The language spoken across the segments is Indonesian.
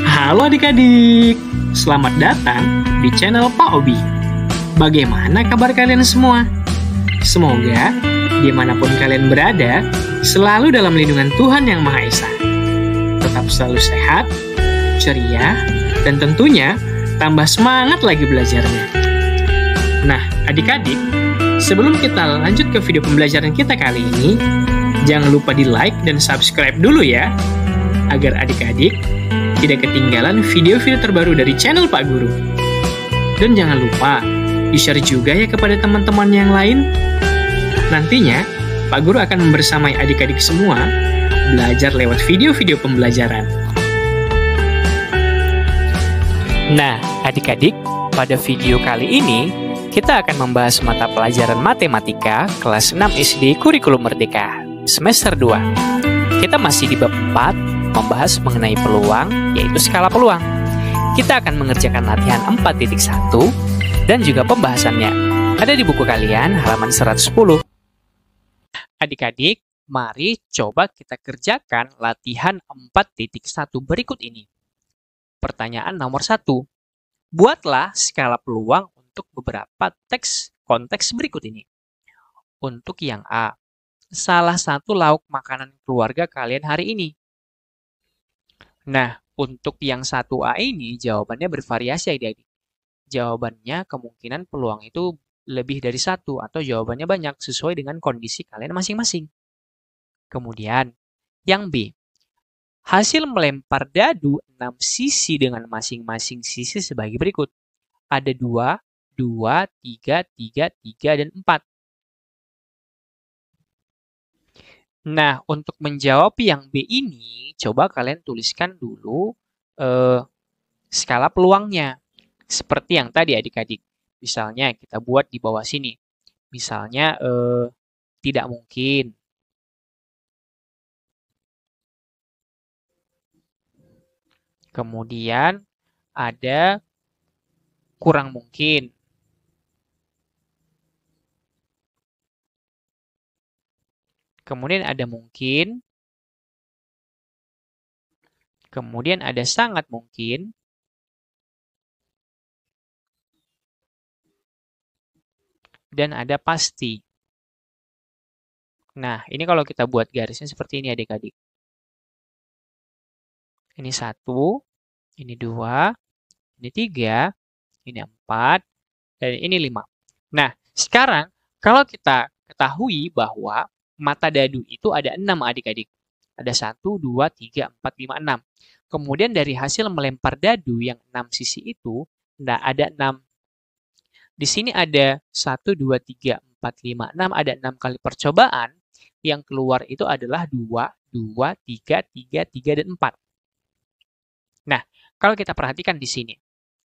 Halo adik-adik, selamat datang di channel Pak Obi. Bagaimana kabar kalian semua? Semoga dimanapun kalian berada, selalu dalam lindungan Tuhan Yang Maha Esa. Tetap selalu sehat, ceria, dan tentunya tambah semangat lagi belajarnya. Nah, adik-adik, sebelum kita lanjut ke video pembelajaran kita kali ini, jangan lupa di like dan subscribe dulu ya, agar adik-adik tidak ketinggalan video-video terbaru dari channel Pak Guru. Dan jangan lupa di-share juga ya kepada teman-teman yang lain. Nantinya, Pak Guru akan membersamai adik-adik semua belajar lewat video-video pembelajaran. Nah, adik-adik, pada video kali ini, kita akan membahas mata pelajaran matematika kelas 6 SD Kurikulum Merdeka, semester 2. Kita masih di bab 4, membahas mengenai peluang, yaitu skala peluang. Kita akan mengerjakan latihan 4.1 dan juga pembahasannya. Ada di buku kalian, halaman 110. Adik-adik, mari coba kita kerjakan latihan 4.1 berikut ini. Pertanyaan nomor 1. Buatlah skala peluang untuk beberapa konteks berikut ini. Untuk yang A, salah satu lauk makanan keluarga kalian hari ini. Nah, untuk yang 1A ini jawabannya bervariasi adik-adik. Jawabannya kemungkinan peluang itu lebih dari 1 atau jawabannya banyak sesuai dengan kondisi kalian masing-masing. Kemudian, yang B. Hasil melempar dadu 6 sisi dengan masing-masing sisi sebagai berikut. Ada 2, 2, 3, 3, 3, dan 4. Nah, untuk menjawab yang B ini, coba kalian tuliskan dulu skala peluangnya. Seperti yang tadi adik-adik. Misalnya kita buat di bawah sini. Misalnya tidak mungkin. Kemudian ada kurang mungkin. Kemudian ada mungkin. Kemudian ada sangat mungkin. Dan ada pasti. Nah, ini kalau kita buat garisnya seperti ini adik-adik. Ini 1, ini 2, ini 3, ini 4, dan ini 5. Nah, sekarang kalau kita ketahui bahwa mata dadu itu ada 6 adik-adik. Ada 1, 2, 3, 4, 5, 6. Kemudian dari hasil melempar dadu yang 6 sisi itu, nah ada 6. Di sini ada 1, 2, 3, 4, 5, 6. Ada 6 kali percobaan. Yang keluar itu adalah 2, 2, 3, 3, 3, dan 4. Nah, kalau kita perhatikan di sini,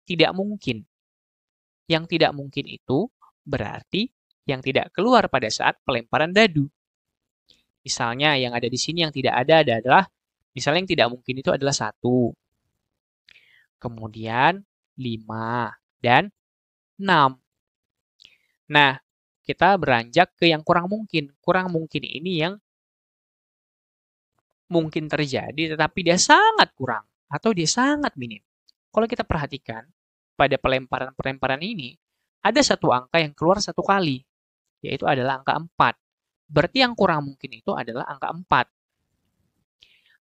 tidak mungkin. Yang tidak mungkin itu berarti yang tidak keluar pada saat pelemparan dadu. Misalnya yang ada di sini yang tidak ada adalah, misalnya yang tidak mungkin itu adalah 1. Kemudian 5 dan 6. Nah, kita beranjak ke yang kurang mungkin. Kurang mungkin ini yang mungkin terjadi tetapi dia sangat kurang atau dia sangat minim. Kalau kita perhatikan pada pelemparan ini, ada satu angka yang keluar 1 kali, yaitu adalah angka 4. Berarti yang kurang mungkin itu adalah angka 4.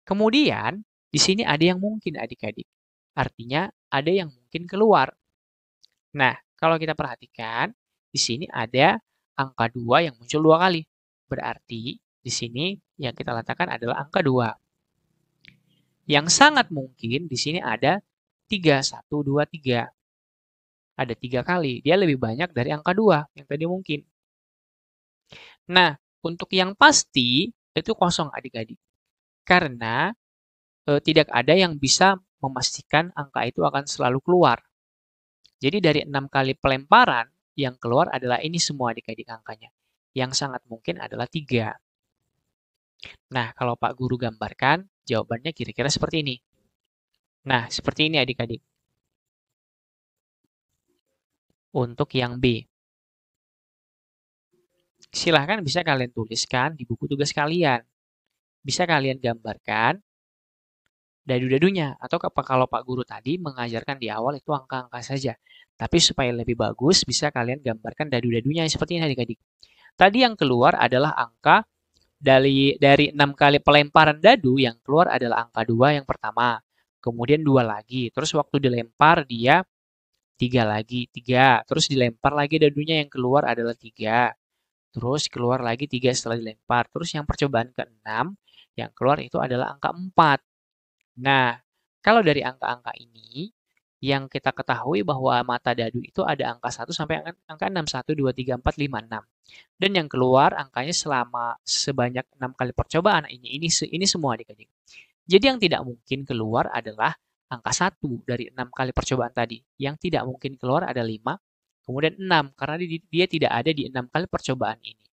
Kemudian, di sini ada yang mungkin adik-adik. Artinya, ada yang mungkin keluar. Nah, kalau kita perhatikan, di sini ada angka 2 yang muncul 2 kali. Berarti, di sini yang kita letakkan adalah angka 2. Yang sangat mungkin, di sini ada 3, 1, 2, 3. Ada 3 kali. Dia lebih banyak dari angka 2 yang tadi mungkin. Nah, untuk yang pasti, itu kosong adik-adik. Karena tidak ada yang bisa memastikan angka itu akan selalu keluar. Jadi dari 6 kali pelemparan, yang keluar adalah ini semua adik-adik angkanya. Yang sangat mungkin adalah 3. Nah, kalau Pak Guru gambarkan, jawabannya kira-kira seperti ini. Nah, seperti ini adik-adik. Untuk yang B. Silahkan bisa kalian tuliskan di buku tugas kalian. Bisa kalian gambarkan dadu-dadunya. Atau kalau Pak Guru tadi mengajarkan di awal itu angka-angka saja. Tapi supaya lebih bagus, bisa kalian gambarkan dadu-dadunya seperti ini adik-adik. Tadi yang keluar adalah angka dari 6 kali pelemparan dadu, yang keluar adalah angka 2 yang pertama. Kemudian 2 lagi. Terus waktu dilempar dia 3 lagi, 3. Terus dilempar lagi dadunya, yang keluar adalah 3. Terus keluar lagi 3 setelah dilempar. Terus yang percobaan ke-6, yang keluar itu adalah angka 4. Nah, kalau dari angka-angka ini, yang kita ketahui bahwa mata dadu itu ada angka 1 sampai angka 6. 1, 2, 3, 4, 5, 6. Dan yang keluar angkanya selama sebanyak 6 kali percobaan. Ini semua adik-adik. Jadi yang tidak mungkin keluar adalah angka 1 dari 6 kali percobaan tadi. Yang tidak mungkin keluar ada 5, kemudian 6. Karena dia tidak ada di 6 kali percobaan ini.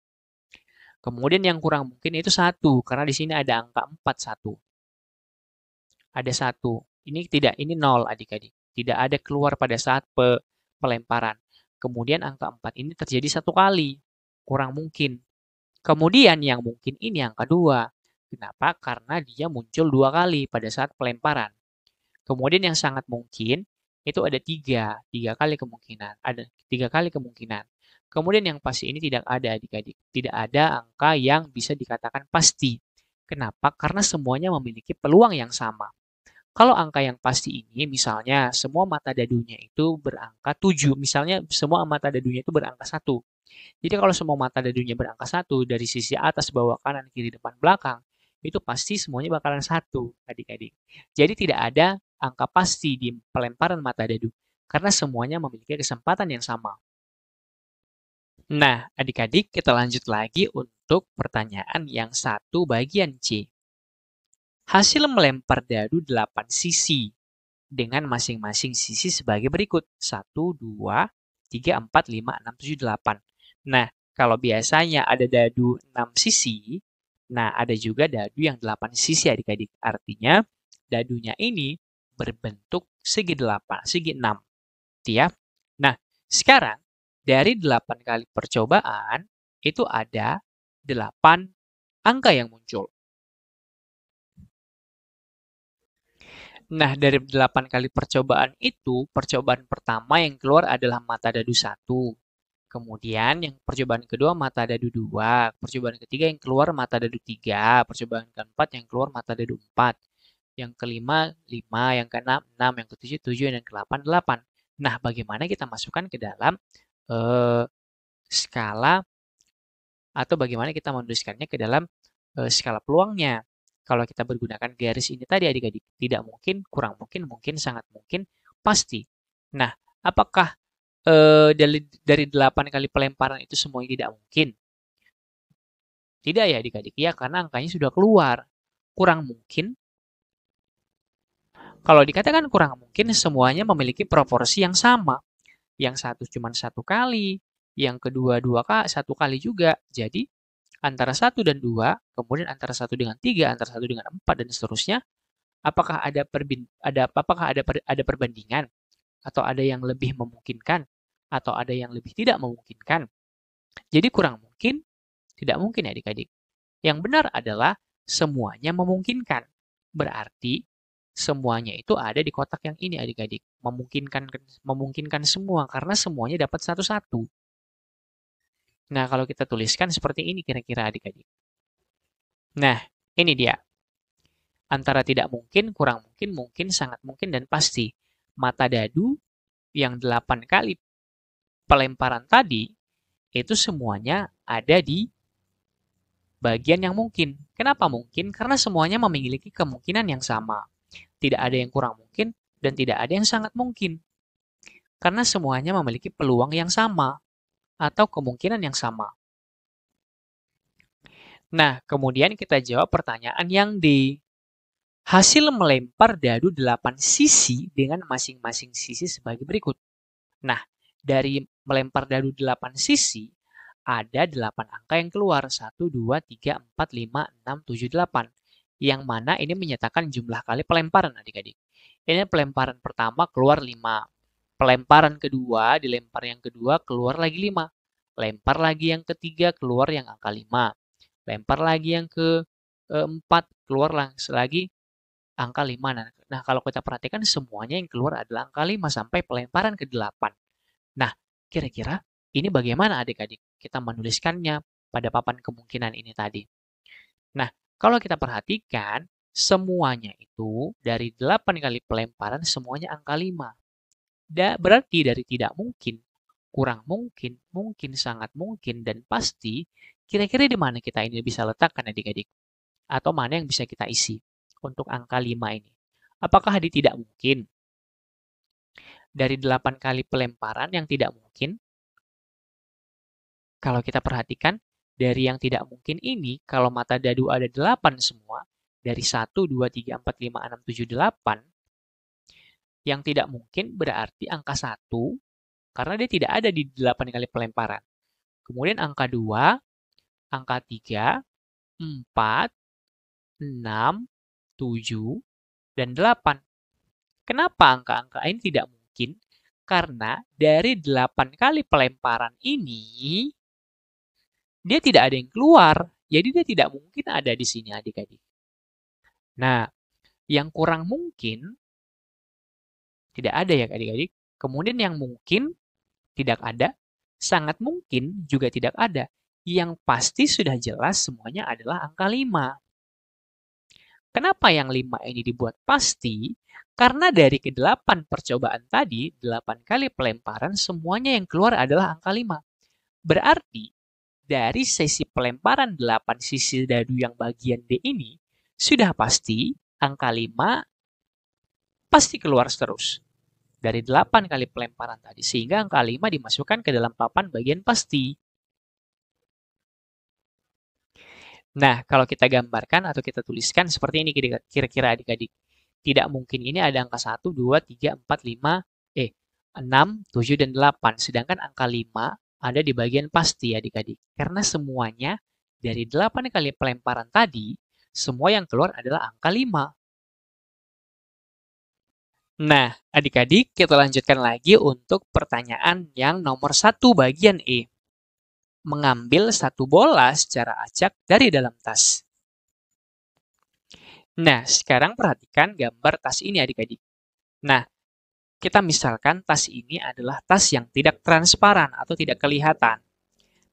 Kemudian yang kurang mungkin itu 1. Karena di sini ada angka 4, 1. Ada 1. Ini 0 adik-adik. Tidak ada keluar pada saat pelemparan. Kemudian angka 4 ini terjadi 1 kali. Kurang mungkin. Kemudian yang mungkin ini angka 2. Kenapa? Karena dia muncul 2 kali pada saat pelemparan. Kemudian yang sangat mungkin itu ada 3. 3 kali kemungkinan. Ada 3 kali kemungkinan. Kemudian yang pasti ini tidak ada adik-adik. Tidak ada angka yang bisa dikatakan pasti. Kenapa? Karena semuanya memiliki peluang yang sama. Kalau angka yang pasti ini, misalnya semua mata dadunya itu berangka 7. Misalnya semua mata dadunya itu berangka 1. Jadi kalau semua mata dadunya berangka 1, dari sisi atas, bawah, kanan, kiri, depan, belakang, itu pasti semuanya bakalan 1, adik-adik. Jadi tidak ada angka pasti di pelemparan mata dadu, karena semuanya memiliki kesempatan yang sama. Nah, adik-adik, kita lanjut lagi untuk pertanyaan yang 1 bagian C. Hasil melempar dadu 8 sisi dengan masing-masing sisi sebagai berikut. 1, 2, 3, 4, 5, 6, 7, 8. Nah, kalau biasanya ada dadu 6 sisi, nah ada juga dadu yang 8 sisi adik-adik. Artinya, dadunya ini berbentuk segi 8, segi 6. Ya. Nah, sekarang dari 8 kali percobaan, itu ada 8 angka yang muncul. Nah, dari 8 kali percobaan itu, percobaan pertama yang keluar adalah mata dadu 1. Kemudian yang percobaan kedua mata dadu 2. Percobaan ketiga yang keluar mata dadu 3. Percobaan keempat yang keluar mata dadu 4. Yang kelima 5, yang keenam 6, yang ketujuh 7, dan ke-8 8. Nah, bagaimana kita masukkan ke dalam skala atau bagaimana kita menuliskannya ke dalam skala peluangnya? Kalau kita menggunakan garis ini tadi adik-adik, tidak mungkin, kurang mungkin, mungkin, sangat mungkin, pasti. Nah, apakah dari 8 kali pelemparan itu semuanya tidak mungkin? Tidak ya adik-adik, ya karena angkanya sudah keluar. Kurang mungkin. Kalau dikatakan kurang mungkin, semuanya memiliki proporsi yang sama. Yang satu cuma 1 kali, yang kedua 1 kali juga. Jadi, antara 1 dan 2, kemudian antara 1 dengan 3, antara 1 dengan 4, dan seterusnya, apakah ada perbandingan? Atau ada yang lebih memungkinkan? Atau ada yang lebih tidak memungkinkan? Jadi kurang mungkin, tidak mungkin ya adik-adik. Yang benar adalah semuanya memungkinkan. Berarti semuanya itu ada di kotak yang ini adik-adik. Memungkinkan semua karena semuanya dapat satu-satu. Nah, kalau kita tuliskan seperti ini kira-kira adik-adik. Nah, ini dia. Antara tidak mungkin, kurang mungkin, mungkin, sangat mungkin, dan pasti. Mata dadu yang 8 kali pelemparan tadi, itu semuanya ada di bagian yang mungkin. Kenapa mungkin? Karena semuanya memiliki kemungkinan yang sama. Tidak ada yang kurang mungkin, dan tidak ada yang sangat mungkin. Karena semuanya memiliki peluang yang sama atau kemungkinan yang sama. Nah, kemudian kita jawab pertanyaan yang D. Hasil melempar dadu 8 sisi dengan masing-masing sisi sebagai berikut. Nah, dari melempar dadu 8 sisi, ada 8 angka yang keluar. 1, 2, 3, 4, 5, 6, 7, 8. Yang mana ini menyatakan jumlah kali pelemparan adik-adik. Ini pelemparan pertama keluar 5. Pelemparan kedua, dilempar yang kedua, keluar lagi 5. Lempar lagi yang ketiga, keluar yang angka 5. Lempar lagi yang keempat, keluar lagi angka 5. Nah, kalau kita perhatikan semuanya yang keluar adalah angka 5 sampai pelemparan ke 8. Nah, kira-kira ini bagaimana adik-adik kita menuliskannya pada papan kemungkinan ini tadi? Nah, kalau kita perhatikan, semuanya itu dari 8 kali pelemparan semuanya angka 5. Berarti dari tidak mungkin, kurang mungkin, mungkin, sangat mungkin, dan pasti, kira-kira di mana kita ini bisa letakkan adik-adik? Atau mana yang bisa kita isi untuk angka 5 ini? Apakah di tidak mungkin? Dari 8 kali pelemparan yang tidak mungkin, kalau kita perhatikan, dari yang tidak mungkin ini, kalau mata dadu ada 8 semua, dari 1, 2, 3, 4, 5, 6, 7, 8, yang tidak mungkin berarti angka 1, karena dia tidak ada di 8 kali pelemparan. Kemudian angka 2, angka 3, 4, 6, 7, dan 8. Kenapa angka-angka ini tidak mungkin? Karena dari 8 kali pelemparan ini, dia tidak ada yang keluar. Jadi dia tidak mungkin ada di sini adik-adik. Nah, yang kurang mungkin, tidak ada ya adik-adik. Kemudian yang mungkin, tidak ada. Sangat mungkin juga tidak ada. Yang pasti sudah jelas semuanya adalah angka 5. Kenapa yang 5 ini dibuat pasti? Karena dari ke-8 percobaan tadi, 8 kali pelemparan, semuanya yang keluar adalah angka 5. Berarti, dari sesi pelemparan 8 sisi dadu yang bagian D ini, sudah pasti angka 5 pasti keluar terus. Dari 8 kali pelemparan tadi, sehingga angka 5 dimasukkan ke dalam papan bagian pasti. Nah, kalau kita gambarkan atau kita tuliskan seperti ini kira-kira adik-adik. Tidak mungkin ini ada angka 1, 2, 3, 4, 5, 6, 7, dan 8. Sedangkan angka 5 ada di bagian pasti adik-adik. Karena semuanya dari 8 kali pelemparan tadi, semua yang keluar adalah angka 5. Nah, adik-adik kita lanjutkan lagi untuk pertanyaan yang nomor 1 bagian E. Mengambil satu bola secara acak dari dalam tas. Nah, sekarang perhatikan gambar tas ini adik-adik. Nah, kita misalkan tas ini adalah tas yang tidak transparan atau tidak kelihatan.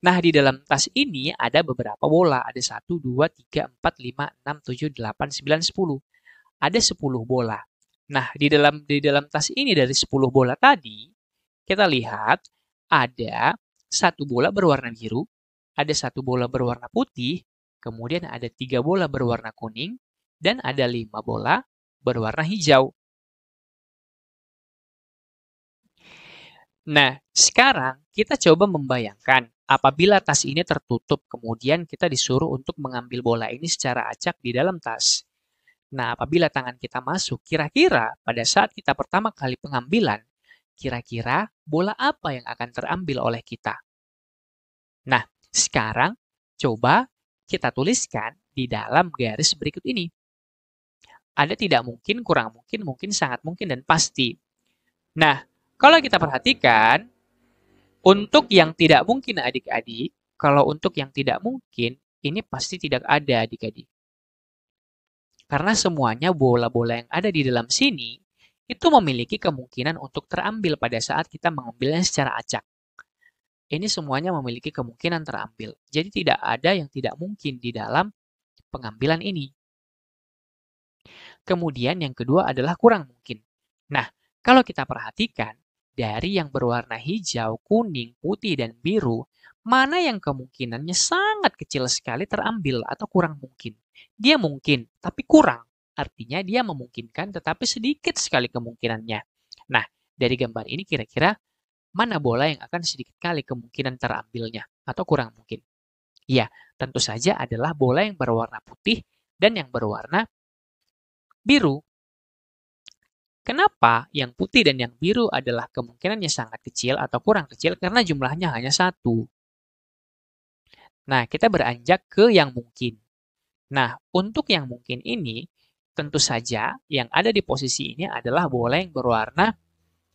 Nah, di dalam tas ini ada beberapa bola. Ada 1, 2, 3, 4, 5, 6, 7, 8, 9, 10. Ada 10 bola. Nah, di dalam tas ini dari 10 bola tadi, kita lihat ada 1 bola berwarna biru, ada 1 bola berwarna putih, kemudian ada 3 bola berwarna kuning, dan ada 5 bola berwarna hijau. Nah, sekarang kita coba membayangkan apabila tas ini tertutup, kemudian kita disuruh untuk mengambil bola ini secara acak di dalam tas. Nah, apabila tangan kita masuk, kira-kira pada saat kita pertama kali pengambilan, kira-kira bola apa yang akan terambil oleh kita? Nah, sekarang coba kita tuliskan di dalam garis berikut ini. Ada tidak mungkin, kurang mungkin, mungkin, sangat mungkin, dan pasti. Nah, kalau kita perhatikan, untuk yang tidak mungkin adik-adik, kalau untuk yang tidak mungkin, ini pasti tidak ada adik-adik. Karena semuanya bola-bola yang ada di dalam sini, itu memiliki kemungkinan untuk terambil pada saat kita mengambilnya secara acak. Ini semuanya memiliki kemungkinan terambil. Jadi tidak ada yang tidak mungkin di dalam pengambilan ini. Kemudian yang kedua adalah kurang mungkin. Nah, kalau kita perhatikan, dari yang berwarna hijau, kuning, putih, dan biru, mana yang kemungkinannya sangat kecil sekali terambil atau kurang mungkin? Dia mungkin, tapi kurang. Artinya dia memungkinkan, tetapi sedikit sekali kemungkinannya. Nah, dari gambar ini kira-kira mana bola yang akan sedikit kali kemungkinan terambilnya atau kurang mungkin? Ya, tentu saja adalah bola yang berwarna putih dan yang berwarna biru. Kenapa yang putih dan yang biru adalah kemungkinannya sangat kecil atau kurang kecil? Karena jumlahnya hanya 1. Nah, kita beranjak ke yang mungkin. Nah, untuk yang mungkin ini, tentu saja yang ada di posisi ini adalah bola yang berwarna,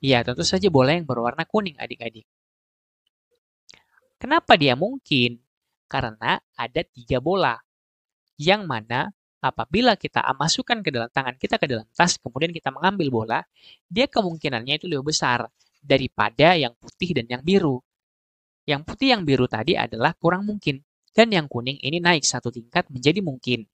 ya tentu saja bola yang berwarna kuning adik-adik. Kenapa dia mungkin? Karena ada 3 bola. Yang mana apabila kita masukkan ke dalam tangan kita ke dalam tas, kemudian kita mengambil bola, dia kemungkinannya itu lebih besar daripada yang putih dan yang biru. Yang putih yang biru tadi adalah kurang mungkin, dan yang kuning ini naik satu tingkat menjadi mungkin.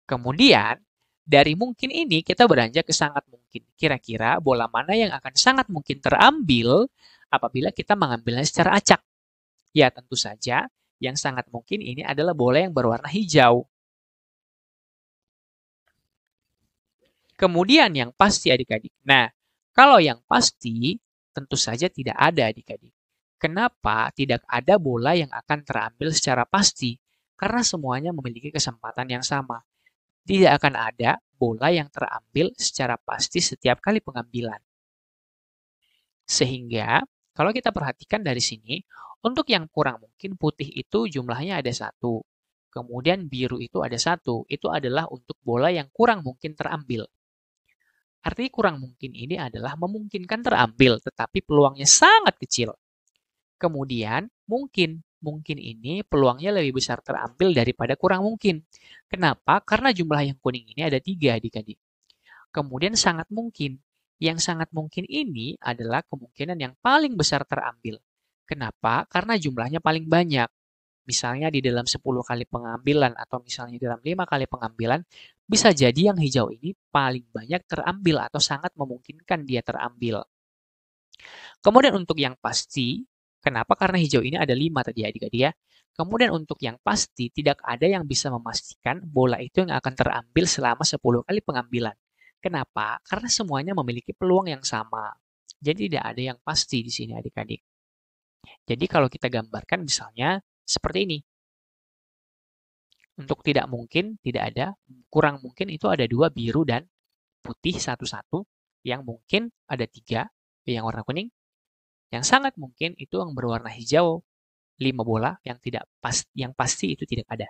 Kemudian, dari mungkin ini kita beranjak ke sangat mungkin. Kira-kira bola mana yang akan sangat mungkin terambil apabila kita mengambilnya secara acak? Ya, tentu saja yang sangat mungkin ini adalah bola yang berwarna hijau. Kemudian yang pasti adik-adik. Nah, kalau yang pasti tentu saja tidak ada adik-adik. Kenapa tidak ada bola yang akan terambil secara pasti? Karena semuanya memiliki kesempatan yang sama. Tidak akan ada bola yang terambil secara pasti setiap kali pengambilan. Sehingga, kalau kita perhatikan dari sini, untuk yang kurang mungkin putih itu jumlahnya ada 1. Kemudian biru itu ada 1. Itu adalah untuk bola yang kurang mungkin terambil. Arti kurang mungkin ini adalah memungkinkan terambil, tetapi peluangnya sangat kecil. Kemudian, mungkin ini peluangnya lebih besar terambil daripada kurang mungkin. Kenapa? Karena jumlah yang kuning ini ada 3 adik-adik. Kemudian sangat mungkin. Yang sangat mungkin ini adalah kemungkinan yang paling besar terambil. Kenapa? Karena jumlahnya paling banyak. Misalnya di dalam 10 kali pengambilan atau misalnya dalam 5 kali pengambilan, bisa jadi yang hijau ini paling banyak terambil atau sangat memungkinkan dia terambil. Kemudian untuk yang pasti, kenapa? Karena hijau ini ada 5 tadi adik-adik ya. Kemudian untuk yang pasti, tidak ada yang bisa memastikan bola itu yang akan terambil selama 10 kali pengambilan. Kenapa? Karena semuanya memiliki peluang yang sama. Jadi tidak ada yang pasti di sini adik-adik. Jadi kalau kita gambarkan misalnya seperti ini. Untuk tidak mungkin, tidak ada. Kurang mungkin itu ada 2, biru dan putih satu-satu. Yang mungkin ada 3, yang warna kuning. Yang sangat mungkin itu yang berwarna hijau, 5 bola, yang pasti itu tidak ada.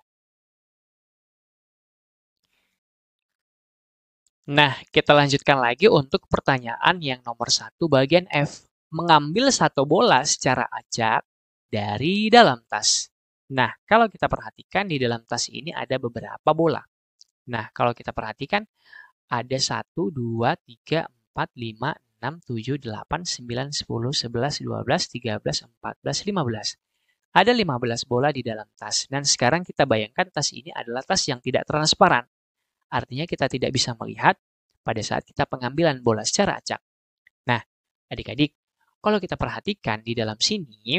Nah, kita lanjutkan lagi untuk pertanyaan yang nomor 1 bagian F. Mengambil 1 bola secara acak dari dalam tas. Nah, kalau kita perhatikan di dalam tas ini ada beberapa bola. Nah, kalau kita perhatikan ada 1, 2, 3, 4, 5, 6, 7, 8, 9, 10, 11, 12, 13, 14, 15. Ada 15 bola di dalam tas. Dan sekarang kita bayangkan tas ini adalah tas yang tidak transparan. Artinya kita tidak bisa melihat pada saat kita pengambilan bola secara acak. Nah, adik-adik, kalau kita perhatikan di dalam sini,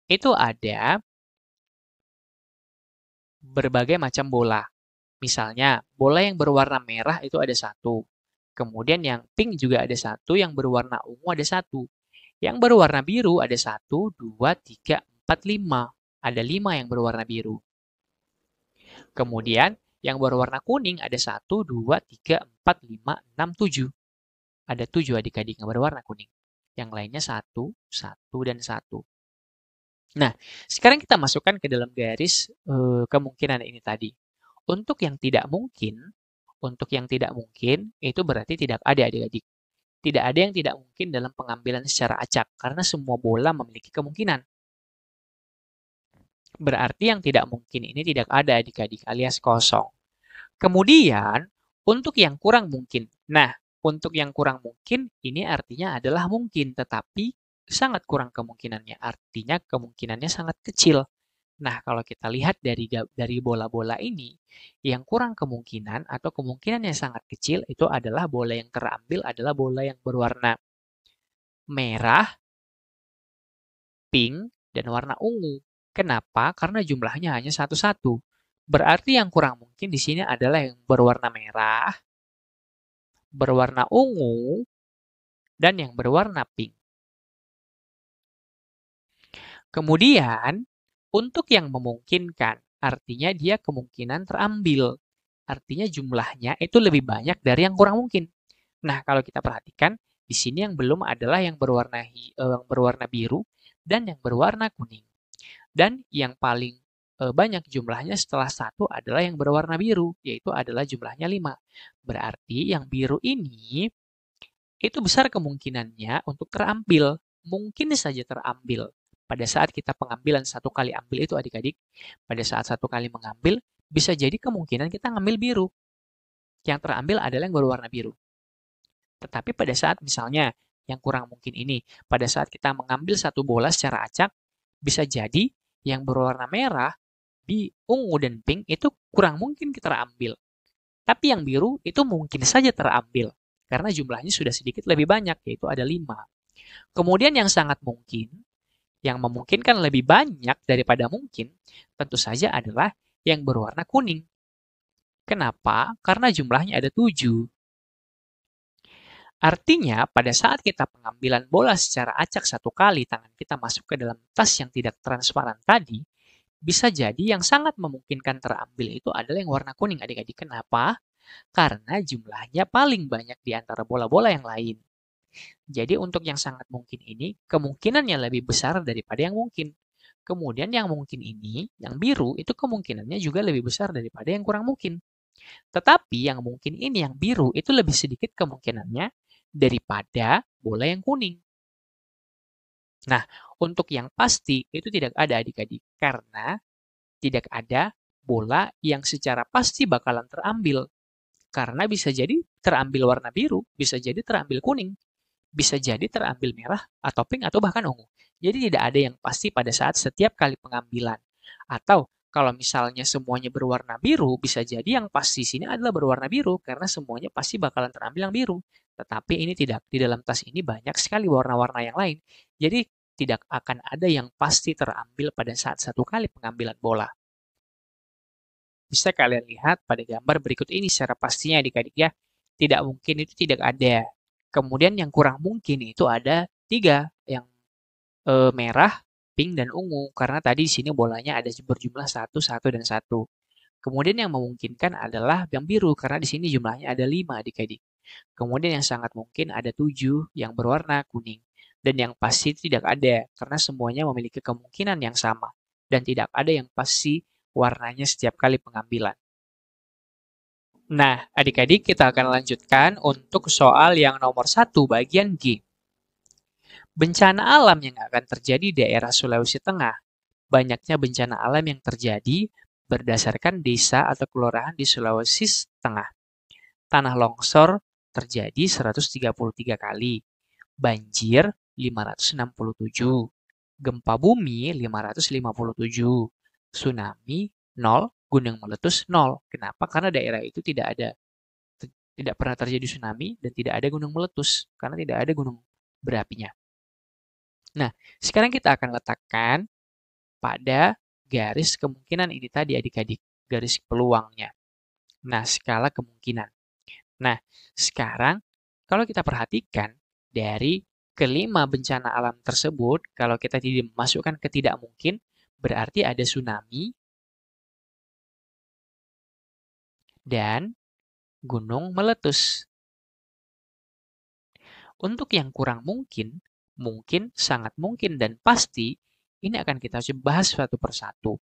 itu ada berbagai macam bola. Misalnya, bola yang berwarna merah itu ada 1. Kemudian yang pink juga ada 1, yang berwarna ungu ada 1. Yang berwarna biru ada 1, 2, 3, 4, 5. Ada 5 yang berwarna biru. Kemudian yang berwarna kuning ada 1, 2, 3, 4, 5, 6, 7. Ada 7 adik-adik yang berwarna kuning. Yang lainnya 1, 1, dan 1. Nah, sekarang kita masukkan ke dalam garis kemungkinan ini tadi. Untuk yang tidak mungkin itu berarti tidak ada adik-adik. Tidak ada yang tidak mungkin dalam pengambilan secara acak karena semua bola memiliki kemungkinan. Berarti yang tidak mungkin ini tidak ada adik-adik alias kosong. Kemudian untuk yang kurang mungkin. Nah, untuk yang kurang mungkin ini artinya adalah mungkin tetapi sangat kurang kemungkinannya. Artinya kemungkinannya sangat kecil. Nah, kalau kita lihat dari bola-bola ini, yang kurang kemungkinan atau kemungkinan yang sangat kecil itu adalah bola yang terambil adalah bola yang berwarna merah, pink, dan warna ungu. Kenapa? Karena jumlahnya hanya satu-satu. Berarti yang kurang mungkin di sini adalah yang berwarna merah, berwarna ungu, dan yang berwarna pink. Kemudian, untuk yang memungkinkan, artinya dia kemungkinan terambil. Artinya jumlahnya itu lebih banyak dari yang kurang mungkin. Nah, kalau kita perhatikan, di sini yang belum adalah yang berwarna biru dan yang berwarna kuning. Dan yang paling banyak jumlahnya setelah 1 adalah yang berwarna biru, yaitu adalah jumlahnya 5. Berarti yang biru ini itu besar kemungkinannya untuk terambil. Mungkin saja terambil. Pada saat kita pengambilan 1 kali ambil itu adik-adik, pada saat 1 kali mengambil, bisa jadi kemungkinan kita ngambil biru. Yang terambil adalah yang berwarna biru. Tetapi pada saat misalnya yang kurang mungkin ini, pada saat kita mengambil satu bola secara acak, bisa jadi yang berwarna merah, ungu, dan pink itu kurang mungkin kita ambil. Tapi yang biru itu mungkin saja terambil, karena jumlahnya sudah sedikit lebih banyak, yaitu ada 5. Kemudian yang sangat mungkin, yang memungkinkan lebih banyak daripada mungkin, tentu saja adalah yang berwarna kuning. Kenapa? Karena jumlahnya ada 7. Artinya, pada saat kita pengambilan bola secara acak satu kali, tangan kita masuk ke dalam tas yang tidak transparan tadi, bisa jadi yang sangat memungkinkan terambil itu adalah yang warna kuning, adik-adik. Kenapa? Karena jumlahnya paling banyak di antara bola-bola yang lain. Jadi untuk yang sangat mungkin ini, kemungkinannya lebih besar daripada yang mungkin. Kemudian yang mungkin ini, yang biru, itu kemungkinannya juga lebih besar daripada yang kurang mungkin. Tetapi yang mungkin ini, yang biru, itu lebih sedikit kemungkinannya daripada bola yang kuning. Nah, untuk yang pasti itu tidak ada adik-adik, karena tidak ada bola yang secara pasti bakalan terambil. Karena bisa jadi terambil warna biru, bisa jadi terambil kuning, bisa jadi terambil merah, atau pink, atau bahkan ungu. Jadi tidak ada yang pasti pada saat setiap kali pengambilan. Atau kalau misalnya semuanya berwarna biru, bisa jadi yang pasti sini adalah berwarna biru, karena semuanya pasti bakalan terambil yang biru. Tetapi ini tidak. Di dalam tas ini banyak sekali warna-warna yang lain. Jadi tidak akan ada yang pasti terambil pada saat satu kali pengambilan bola. Bisa kalian lihat pada gambar berikut ini secara pastinya adik-adik ya. Tidak mungkin itu tidak ada. Kemudian yang kurang mungkin itu ada 3, yang merah, pink, dan ungu. Karena tadi di sini bolanya ada berjumlah 1, 1, dan 1. Kemudian yang memungkinkan adalah yang biru, karena di sini jumlahnya ada 5 adik-adik. Kemudian yang sangat mungkin ada 7 yang berwarna kuning. Dan yang pasti tidak ada, karena semuanya memiliki kemungkinan yang sama. Dan tidak ada yang pasti warnanya setiap kali pengambilan. Nah, adik-adik kita akan lanjutkan untuk soal yang nomor 1 bagian G. Bencana alam yang akan terjadi di daerah Sulawesi Tengah. Banyaknya bencana alam yang terjadi berdasarkan desa atau kelurahan di Sulawesi Tengah. Tanah longsor terjadi 133 kali. Banjir 567. Gempa bumi 557. Tsunami 0. Gunung meletus 0. Kenapa? Karena daerah itu tidak pernah terjadi tsunami dan tidak ada gunung meletus. Karena tidak ada gunung berapinya. Nah, sekarang kita akan letakkan pada garis kemungkinan ini tadi adik-adik. Garis peluangnya. Nah, skala kemungkinan. Nah, sekarang kalau kita perhatikan dari kelima bencana alam tersebut, kalau kita tidak masukkan ke tidak mungkin, berarti ada tsunami dan gunung meletus. Untuk yang kurang mungkin, sangat mungkin, dan pasti, ini akan kita bahas satu persatu.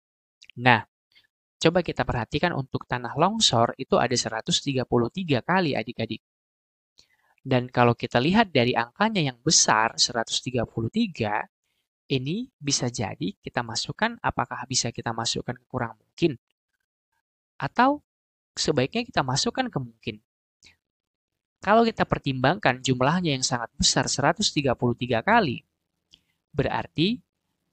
Nah, coba kita perhatikan untuk tanah longsor itu ada 133 kali adik-adik. Dan kalau kita lihat dari angkanya yang besar, 133, ini bisa jadi kita masukkan, apakah bisa kita masukkan ke kurang mungkin? Atau sebaiknya kita masukkan ke mungkin. Kalau kita pertimbangkan jumlahnya yang sangat besar, 133 kali, berarti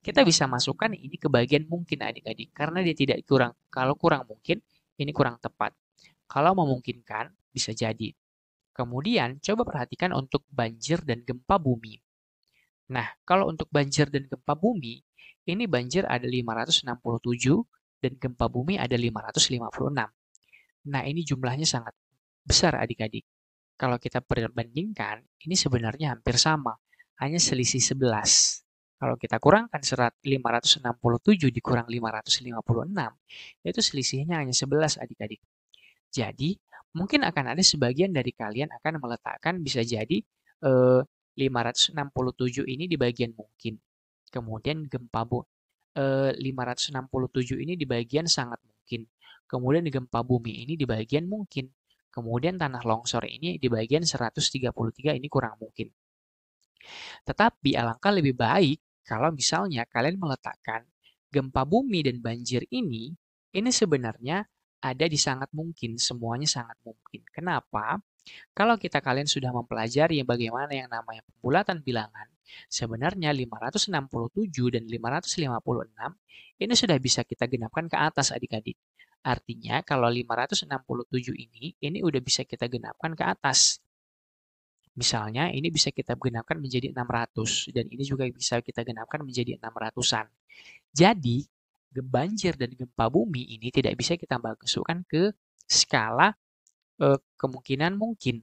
kita bisa masukkan ini ke bagian mungkin adik-adik. Karena dia tidak kurang, kalau kurang mungkin, ini kurang tepat. Kalau memungkinkan, bisa jadi. Kemudian, coba perhatikan untuk banjir dan gempa bumi. Nah, kalau untuk banjir dan gempa bumi, ini banjir ada 567 dan gempa bumi ada 556. Nah, ini jumlahnya sangat besar adik-adik. Kalau kita perbandingkan, ini sebenarnya hampir sama, hanya selisih 11. Kalau kita kurangkan 567 dikurang 556, itu selisihnya hanya 11 adik-adik. Jadi, mungkin akan ada sebagian dari kalian akan meletakkan bisa jadi 567 ini di bagian mungkin. Kemudian 567 ini di bagian sangat mungkin. Kemudian gempa bumi ini di bagian mungkin. Kemudian tanah longsor ini di bagian 133 ini kurang mungkin. Tetapi alangkah lebih baik kalau misalnya kalian meletakkan gempa bumi dan banjir ini sebenarnya ada di sangat mungkin, semuanya sangat mungkin. Kenapa? Kalau kalian sudah mempelajari bagaimana yang namanya pembulatan bilangan, sebenarnya 567 dan 556 ini sudah bisa kita genapkan ke atas adik-adik. Artinya kalau 567 ini udah bisa kita genapkan ke atas. Misalnya ini bisa kita genapkan menjadi 600 dan ini juga bisa kita genapkan menjadi 600-an. Jadi banjir dan gempa bumi ini tidak bisa kita masukkan ke skala kemungkinan mungkin.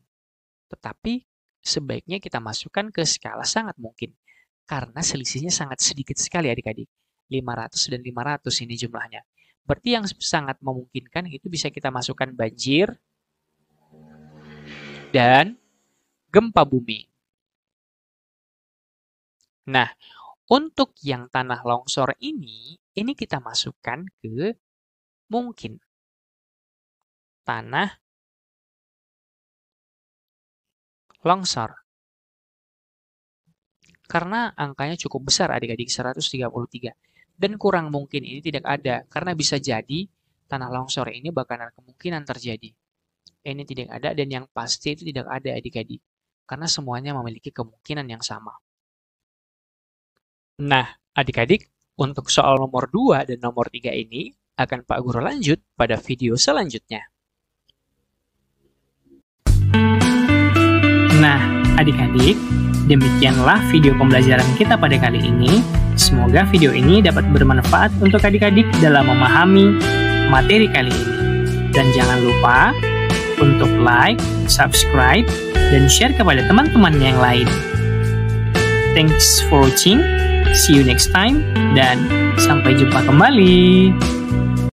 Tetapi sebaiknya kita masukkan ke skala sangat mungkin. Karena selisihnya sangat sedikit sekali adik-adik. 500 dan 500 ini jumlahnya. Berarti yang sangat memungkinkan itu bisa kita masukkan banjir dan gempa bumi. Nah, untuk yang tanah longsor ini kita masukkan ke mungkin. Tanah longsor. Karena angkanya cukup besar adik-adik, 133. Dan kurang mungkin ini tidak ada, karena bisa jadi tanah longsor ini bakalan kemungkinan terjadi. Ini tidak ada dan yang pasti itu tidak ada adik-adik. Karena semuanya memiliki kemungkinan yang sama. Nah, adik-adik, untuk soal nomor 2 dan nomor 3 ini akan Pak Guru lanjut pada video selanjutnya. Nah, adik-adik, demikianlah video pembelajaran kita pada kali ini. Semoga video ini dapat bermanfaat untuk adik-adik dalam memahami materi kali ini. Dan jangan lupa untuk like, subscribe, dan share kepada teman-teman yang lain. Thanks for watching, see you next time, dan sampai jumpa kembali.